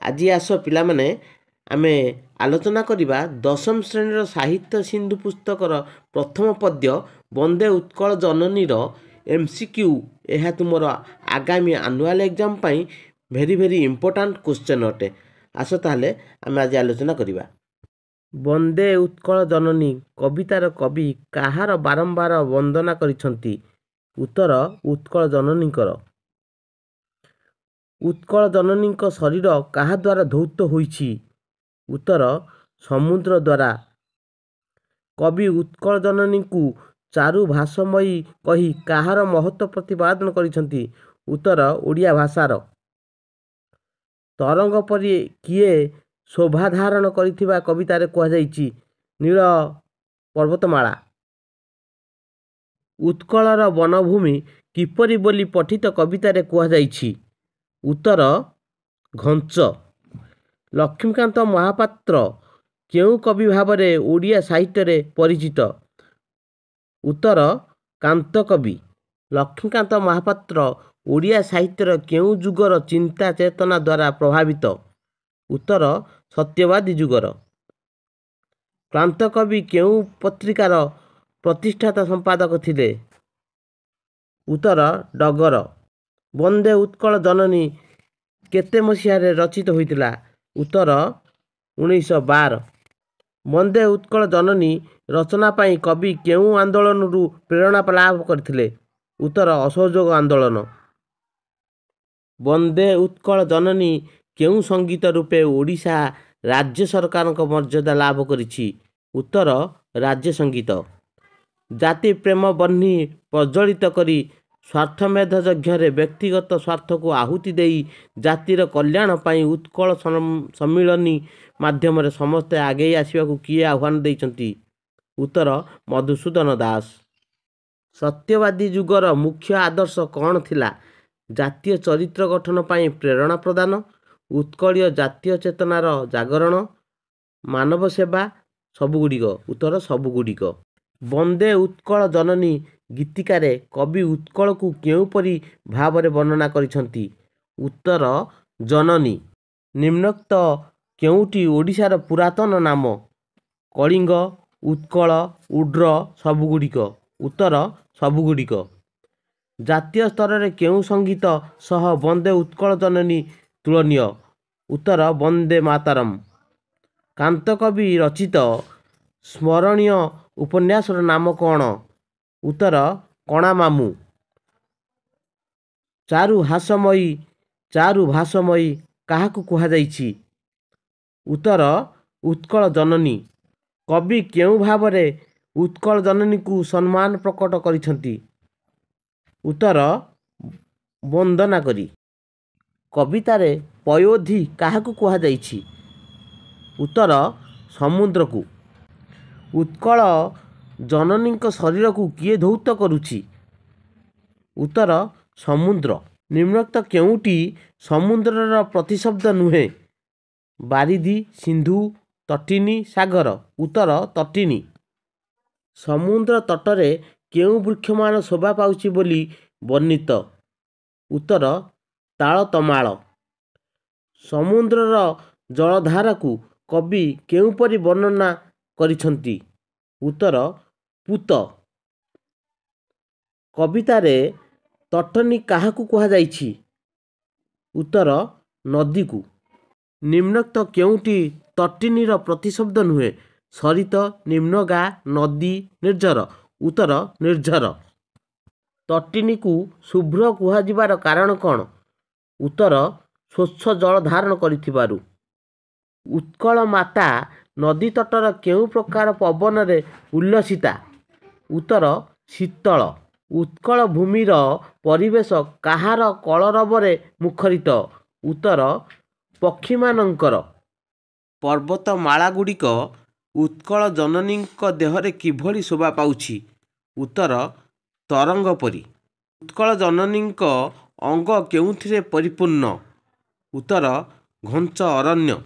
ଆଜି ଆସ ପିଲାମାନେ ଆମେ ଆଲୋଚନା କରିବା ଦଶମ ଶ୍ରେଣୀର ସାହିତ୍ୟ ସିନ୍ଧୁ ପୁସ୍ତକର ପ୍ରଥମ ପଦ୍ୟ ବନ୍ଦେ ଉତ୍କଳ ଜନନୀର MCQ। ଏହା ତୁମର ଆଗାମୀ ଆନୁଆଲ୍ ଏକ୍ଜାମ୍ ପାଇଁ ଭେରି ଇମ୍ପୋର୍ଟାଣ୍ଟ କ୍ୱେଶ୍ଚନ୍ ଅଟେ। ଆସ ତାହେଲେ ଆମେ ଆଜି ଆଲୋଚନା କରିବା। ବନ୍ଦେ ଉତ୍କଳ ଜନନୀ କବିତାର କବି କାହାର ବାରମ୍ବାର ବନ୍ଦନା କରିଛନ୍ତି? ଉତ୍ତର ଉତ୍କଳ ଜନନୀଙ୍କର। ଉତ୍କଳ ଜନନୀଙ୍କ ଶରୀର କାହା ଦ୍ୱାରା ଧୌତ ହୋଇଛି? ଉତ୍ତର ସମୁଦ୍ର ଦ୍ୱାରା। କବି ଉତ୍କଳ ଜନନୀଙ୍କୁ ଚାରୁ ଭାଷମୟୀ କହି କାହାର ମହତ୍ତ୍ୱ ପ୍ରତିପାଦନ କରିଛନ୍ତି? ଉତ୍ତର ଓଡ଼ିଆ ଭାଷାର। ତରଙ୍ଗ ପରି କିଏ ଶୋଭା ଧାରଣ କରିଥିବା କବିତାରେ କୁହାଯାଇଛି? ନୀଳ ପର୍ବତମାଳା। ଉତ୍କଳର ବନଭୂମି କିପରି ବୋଲି ପଠିତ କବିତାରେ କୁହାଯାଇଛି? ଉତ୍ତର ଘଞ୍ଚ। ଲକ୍ଷ୍ମୀକାନ୍ତ ମହାପାତ୍ର କେଉଁ କବି ଭାବରେ ଓଡ଼ିଆ ସାହିତ୍ୟରେ ପରିଚିତ? ଉତ୍ତର କାନ୍ତକବି। ଲକ୍ଷ୍ମୀକାନ୍ତ ମହାପାତ୍ର ଓଡ଼ିଆ ସାହିତ୍ୟର କେଉଁ ଯୁଗର ଚିନ୍ତା ଚେତନା ଦ୍ୱାରା ପ୍ରଭାବିତ? ଉତ୍ତର ସତ୍ୟବାଦୀ ଯୁଗର। କାନ୍ତକବି କେଉଁ ପତ୍ରିକାର ପ୍ରତିଷ୍ଠାତା ସମ୍ପାଦକ ଥିଲେ? ଉତ୍ତର ଡଗର। ବନ୍ଦେ ଉତ୍କଳ ଜନନୀ କେତେ ମସିହାରେ ରଚିତ ହୋଇଥିଲା? ଉତ୍ତର 1912। ବନ୍ଦେ ଉତ୍କଳ ଜନନୀ ରଚନା ପାଇଁ କବି କେଉଁ ଆନ୍ଦୋଳନରୁ ପ୍ରେରଣା ଲାଭ କରିଥିଲେ? ଉତ୍ତର ଅସହଯୋଗ ଆନ୍ଦୋଳନ। ବନ୍ଦେ ଉତ୍କଳ ଜନନୀ କେଉଁ ସଙ୍ଗୀତ ରୂପେ ଓଡ଼ିଶା ରାଜ୍ୟ ସରକାରଙ୍କ ମର୍ଯ୍ୟାଦା ଲାଭ କରିଛି? ଉତ୍ତର ରାଜ୍ୟ ସଙ୍ଗୀତ। ଜାତି ପ୍ରେମ ବହ୍ନି ପ୍ରଜ୍ୱଳିତ କରି ସ୍ୱାର୍ଥମେଧ ଯଜ୍ଞରେ ବ୍ୟକ୍ତିଗତ ସ୍ୱାର୍ଥକୁ ଆହୁତି ଦେଇ ଜାତିର କଲ୍ୟାଣ ପାଇଁ ଉତ୍କଳ ସମ୍ମିଳନୀ ମାଧ୍ୟମରେ ସମସ୍ତେ ଆଗେଇ ଆସିବାକୁ କିଏ ଆହ୍ୱାନ ଦେଇଛନ୍ତି? ଉତ୍ତର ମଧୁସୂଦନ ଦାସ। ସତ୍ୟବାଦୀ ଯୁଗର ମୁଖ୍ୟ ଆଦର୍ଶ କ'ଣ ଥିଲା? ଜାତୀୟ ଚରିତ୍ର ଗଠନ ପାଇଁ ପ୍ରେରଣା ପ୍ରଦାନ, ଉତ୍କଳୀୟ ଜାତୀୟ ଚେତନାର ଜାଗରଣ, ମାନବ ସେବା, ସବୁଗୁଡ଼ିକ। ଉତ୍ତର ସବୁଗୁଡ଼ିକ। ବନ୍ଦେ ଉତ୍କଳ ଜନନୀ ଗୀତିକାରେ କବି ଉତ୍କଳକୁ କେଉଁପରି ଭାବରେ ବର୍ଣ୍ଣନା କରିଛନ୍ତି? ଉତ୍ତର ଜନନୀ। ନିମ୍ନୋକ୍ତ କେଉଁଟି ଓଡ଼ିଶାର ପୁରାତନ ନାମ? କଳିଙ୍ଗ, ଉତ୍କଳ, ଉଡ୍ର, ସବୁଗୁଡ଼ିକ। ଉତ୍ତର ସବୁଗୁଡ଼ିକ। ଜାତୀୟ ସ୍ତରରେ କେଉଁ ସଙ୍ଗୀତ ସହ ବନ୍ଦେ ଉତ୍କଳ ଜନନୀ ତୁଳନୀୟ? ଉତ୍ତର ବନ୍ଦେ ମାତରମ୍। କାନ୍ତକବି ରଚିତ ସ୍ମରଣୀୟ ଉପନ୍ୟାସର ନାମ କ'ଣ? ଉତ୍ତର କଣା ମାମୁଁ। ଚାରୁ ଭାଷମୟୀ କାହାକୁ କୁହାଯାଇଛି? ଉତ୍ତର ଉତ୍କଳ ଜନନୀ। କବି କେଉଁ ଭାବରେ ଉତ୍କଳ ଜନନୀକୁ ସମ୍ମାନ ପ୍ରକଟ କରିଛନ୍ତି? ଉତ୍ତର ବନ୍ଦନା କରି। କବିତାରେ ପୟୋଧି କାହାକୁ କୁହାଯାଇଛି? ଉତ୍ତର ସମୁଦ୍ରକୁ। ଉତ୍କଳ ଜନନୀଙ୍କ ଶରୀରକୁ କିଏ ଧୌତ କରୁଛି? ଉତ୍ତର ସମୁଦ୍ର। ନିମ୍ନୋକ୍ତ କେଉଁଟି ସମୁଦ୍ରର ପ୍ରତିଶବ୍ଦ ନୁହେଁ? ବାରିଧି, ସିନ୍ଧୁ, ତଟିନୀ, ସାଗର। ଉତ୍ତର ତଟିନୀ। ସମୁଦ୍ର ତଟରେ କେଉଁ ବୃକ୍ଷମାନ ଶୋଭା ପାଉଛି ବୋଲି ବର୍ଣ୍ଣିତ? ଉତ୍ତର ତାଳତମାଳ। ସମୁଦ୍ରର ଜଳଧାରାକୁ କବି କେଉଁପରି ବର୍ଣ୍ଣନା କରିଛନ୍ତି? ଉତ୍ତର ପୂତ। କବିତାରେ ତଟନୀ କାହାକୁ କୁହାଯାଇଛି? ଉତ୍ତର ନଦୀକୁ। ନିମ୍ନୋକ୍ତ କେଉଁଟି ତଟିନୀର ପ୍ରତିଶବ୍ଦ ନୁହେଁ? ସରିତ, ନିମ୍ନଗା, ନଦୀ, ନିର୍ଝର। ଉତ୍ତର ନିର୍ଝର। ତଟିନୀକୁ ଶୁଭ୍ର କୁହାଯିବାର କାରଣ କ'ଣ? ଉତ୍ତର ସ୍ୱଚ୍ଛ ଜଳ ଧାରଣ କରିଥିବାରୁ। ଉତ୍କଳ ମାତା ନଦୀ ତଟର କେଉଁ ପ୍ରକାର ପବନରେ ଉଲ୍ଲସିତା? ଉତ୍ତର ଶୀତଳ। ଉତ୍କଳ ଭୂମିର ପରିବେଶ କାହାର କଳରବରେ ମୁଖରିତ? ଉତ୍ତର ପକ୍ଷୀମାନଙ୍କର। ପର୍ବତମାଳାଗୁଡ଼ିକ ଉତ୍କଳ ଜନନୀଙ୍କ ଦେହରେ କିଭଳି ଶୋଭା ପାଉଛି? ଉତ୍ତର ତରଙ୍ଗ ପରି। ଉତ୍କଳ ଜନନୀଙ୍କ ଅଙ୍ଗ କେଉଁଥିରେ ପରିପୂର୍ଣ୍ଣ? ଉତ୍ତର ଘଞ୍ଚ ଅରଣ୍ୟ।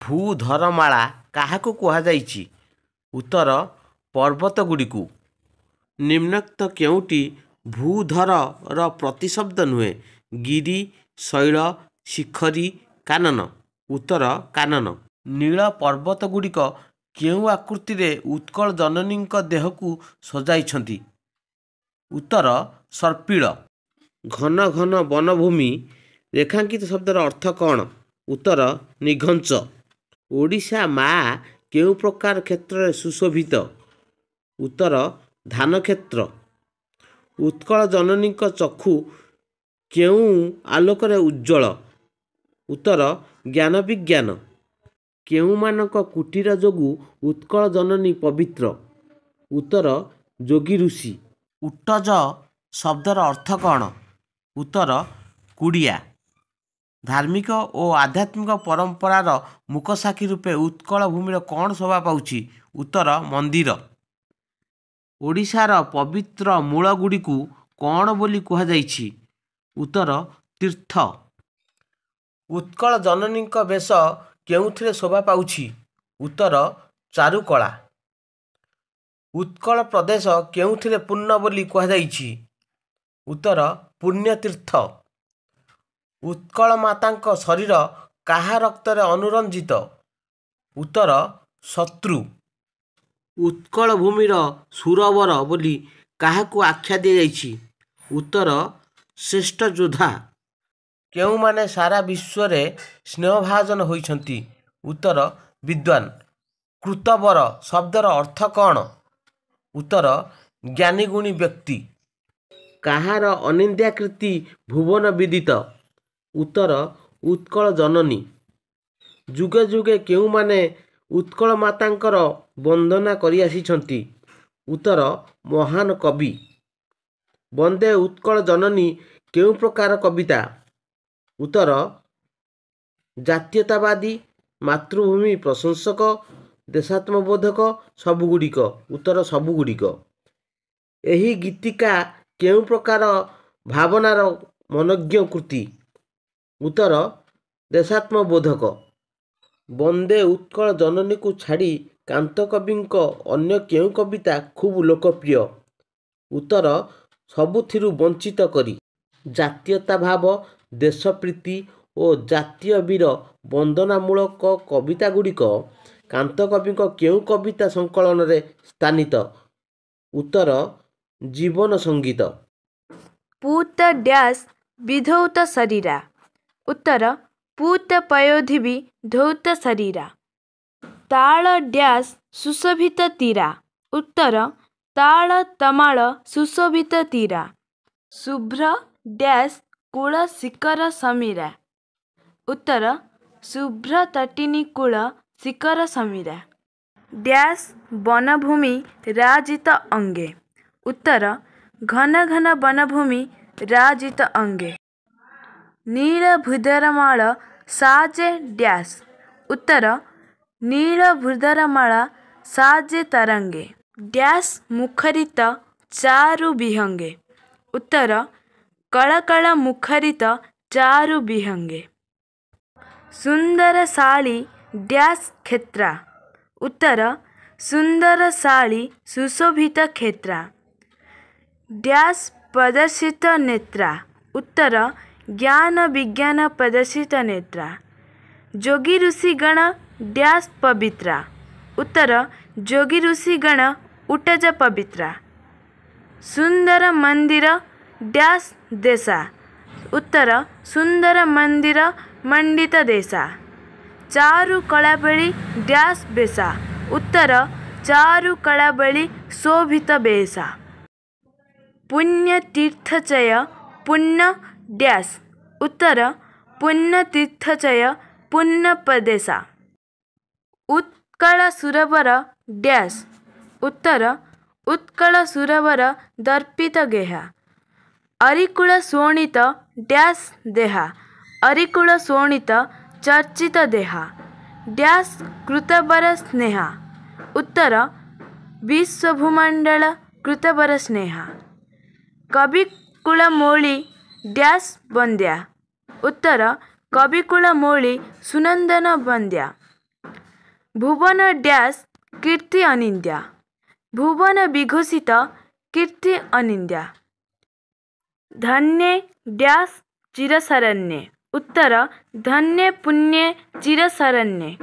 ଭୂଧରମାଳା କାହାକୁ କୁହାଯାଇଛି? ଉତ୍ତର ପର୍ବତଗୁଡ଼ିକୁ। ନିମ୍ନୋକ୍ତ କେଉଁଟି ଭୂଧରର ପ୍ରତିଶବ୍ଦ ନୁହେଁ? ଗିରି, ଶୈଳ, ଶିଖରୀ, କାନନ। उत्तर कानन। नील पर्वत गुड़िक केउं आकृतिरे उत्कल जननीଙ୍କ देहକୁ सजाइछन्ति? उत्तर सर्पिल। घन घन वनभूमि रेखांकित शब्दर अर्थ कौन? उत्तर निघंच। ओडिशा मा केउं प्रकार क्षेत्र सुशोभित? उत्तर धान क्षेत्र। उत्कल जननीଙ୍କ चक्षु केउं आलोकरे उज्ज्वल? उत्तर ज्ञान विज्ञान। केउंमानक कुटीर जोगु उत्कल जननी पवित्र? उत्तर जोगी ऋषि। उट्टज शब्दर अर्थ कौन? उत्तर कुड़िया। धार्मिक और आध्यात्मिक परंपरार मुकसाक्षी रूपे उत्कल भूमिर कौन शोभा पाउछि? उत्तर मंदिर। ओडिशार पवित्र मूल गुड़िकु कौन बोली कुहाଯାଇଛି? उत्तर तीर्थ। उत्कल जननीଙ୍କ बेश केउथिरे शोभा पाउछि? उत्तर चारुकला। उत्कल प्रदेश केउथिरे पूर्ण बोली कुहाଯାଇଛି? उत्तर पुण्यतीर्थ। उत्कल माताଙ୍କ शरीर काहा रक्तरे अनुरंजित? उत्तर शत्रु। उत्कल भूमिर सुरवर बोली काहाकु आख्या दियाଯାଇଛି? उत्तर श्रेष्ठ योद्धा। केउंमाने सारा विश्वरे स्नेहभाजन होइछन्ति? उत्तर विद्वान। कृतवर शब्दर अर्थ कौन? उत्तर ज्ञानी गुणी व्यक्ति। काहार अनिंद्याकृति भुवन विदित? उत्तर उत्कल जननी। जुगे जुगे केउंमाने उत्कल मातांकर वंदना करि आसिछन्ति? उत्तर महान कवि। वंदे उत्कल जननी केउं प्रकार कविता? उत्तर जातीयतावादी, मातृभूमि प्रशंसक, देशात्मबोधक, सबुगुड़िक। उत्तर सबुगुड़िक। एही गीतिका केउं प्रकार भावनार मनज्ञ कृति? उत्तर देशात्मबोधक। वंदे उत्कल जननी को छाड़ी कांत कविंक अन्य केउं कविता खूब लोकप्रिय? उत्तर सबुथिरु वंचित करी। जातीयता भाव, देशप्रीति और जातीय वीर वंदनामूलक कविता गुड़िक कांत कविंक केउं कविता संकलन रे स्थानित? उत्तर जीवन संगीत। पूत डैश विधौत शरीरा? उत्तर पूत पयोधिवि धौत शरीरा। ताल डैश सुशोभित तीरा? उत्तर ताल तमाल सुशोभित तीरा। शुभ्र डैश कूल शिखर समीरा? उत्तर शुभ्र तटिनी कूल शिखर समीरा। डैश वनभूमि राजित अंगे? उत्तर घन घन वनभूमि राजित अंगे। नील भूधरमाल साजे डैश? उत्तर नील भूधरमाल साजे तरंगे। डैश मुखरित चारु विहंगे? उत्तर कलकल मुखरित चारु विहंगे। सुंदर साली डैश क्षेत्रा? उत्तर सुंदर साली सुशोभित क्षेत्रा। डैश प्रदर्शित नेत्रा? उत्तर ज्ञान विज्ञान प्रदर्शित नेत्रा। जोगी ऋषिगण डैश पवित्रा? उत्तर जोगी ऋषिगण उटज पवित्रा। सुंदर मंदिर डैश देशा? उत्तर सुंदर मंदिर मंडित देशा। चारु कलाबेली डैश बेशा? उत्तर चारु कलाबेली शोभित बेशा। पुण्य तीर्थचय पुण्य डैश? उत्तर पुण्य तीर्थचय पुण्य प्रदेशा। उत्कल सुरवर डैश? उत्तर उत्कल सुरवर दर्पित गेहा। अरिकुल शोणित डैश देहा? अरिकुल शोणित चर्चित देहा। डैश कृतवर स्नेहा? उत्तर विश्वभूमंडल कृतवर स्नेहा। कविकुल मौली डैश वंद्या? उत्तर कविकुल मौली सुनंदन वंद्या। भुवन डैश कीर्ति अनिंद्या? भुवन विघोषित कीर्ति अनिंद्या। धन्ये डैश चिरशरण्ये? उत्तर धन्ये पुण्ये चिरशरण्ये।